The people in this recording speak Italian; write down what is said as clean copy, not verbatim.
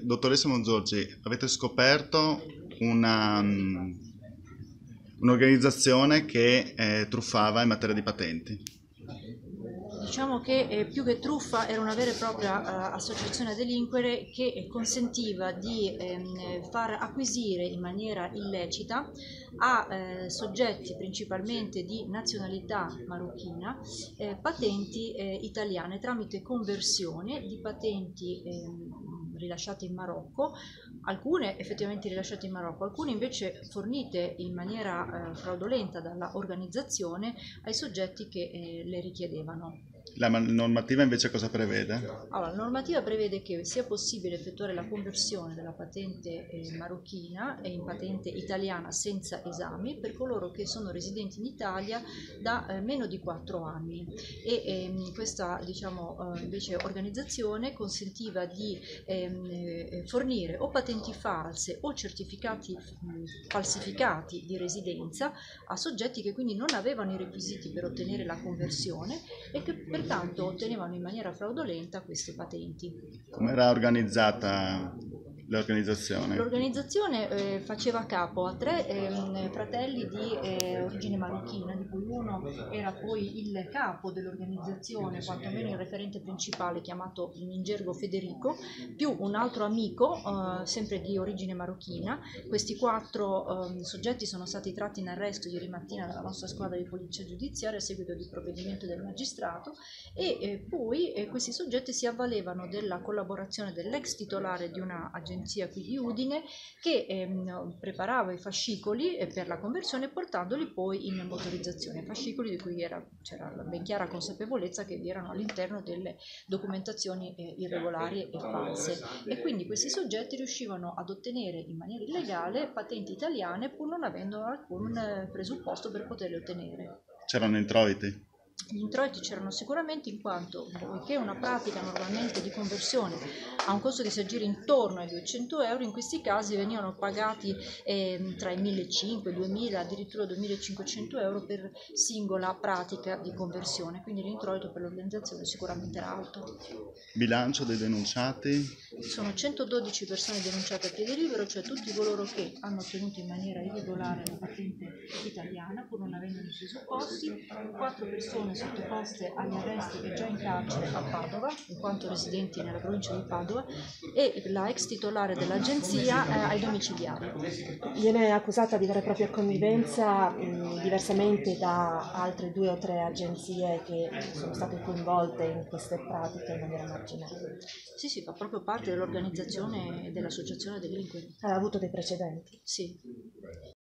Dottoressa Mongiorgi, avete scoperto un'organizzazione che truffava in materia di patenti. Diciamo che più che truffa era una vera e propria associazione a delinquere che consentiva di far acquisire in maniera illecita a soggetti principalmente di nazionalità marocchina patenti italiane tramite conversione di patenti rilasciate in Marocco, alcune effettivamente rilasciate in Marocco, alcune invece fornite in maniera fraudolenta dalla organizzazione ai soggetti che le richiedevano. La normativa invece cosa prevede? Allora, la normativa prevede che sia possibile effettuare la conversione della patente marocchina in patente italiana senza esami per coloro che sono residenti in Italia da meno di 4 anni e questa invece organizzazione consentiva di fornire o patenti false o certificati falsificati di residenza a soggetti che quindi non avevano i requisiti per ottenere la conversione e che pertanto ottenevano in maniera fraudolenta queste patenti. Come era organizzata l'organizzazione? L'organizzazione faceva capo a tre fratelli di origine marocchina, di cui uno era poi il capo dell'organizzazione, quantomeno il referente principale, chiamato in gergo Federico, più un altro amico, sempre di origine marocchina. Questi quattro soggetti sono stati tratti in arresto ieri mattina dalla nostra squadra di polizia giudiziaria a seguito di provvedimento del magistrato e poi questi soggetti si avvalevano della collaborazione dell'ex titolare di una agenzia qui di Udine che preparava i fascicoli per la conversione portandoli poi in motorizzazione, fascicoli di cui c'era la ben chiara consapevolezza che vi erano all'interno delle documentazioni irregolari e false e quindi questi soggetti riuscivano ad ottenere in maniera illegale patenti italiane pur non avendo alcun presupposto per poterle ottenere. C'erano introiti? Gli introiti c'erano sicuramente in quanto, poiché una pratica normalmente di conversione ha un costo che si aggira intorno ai 200 euro, in questi casi venivano pagati tra i 1.500, 2.000, addirittura 2.500 euro per singola pratica di conversione, quindi l'introito per l'organizzazione sicuramente era alto. Bilancio dei denunciati? Sono 112 persone denunciate a piede libero, cioè tutti coloro che hanno ottenuto in maniera irregolare la patente italiana pur non avendo i presupposti, 4 persone sottoposte agli arresti e già in carcere a Padova, in quanto residenti nella provincia di Padova, e la ex titolare dell'agenzia ai domiciliari. Viene accusata di vera e propria connivenza, diversamente da altre 2 o 3 agenzie che sono state coinvolte in queste pratiche in maniera marginale. Sì, fa proprio parte dell'organizzazione e dell'associazione delinquenti. Ha avuto dei precedenti? Sì.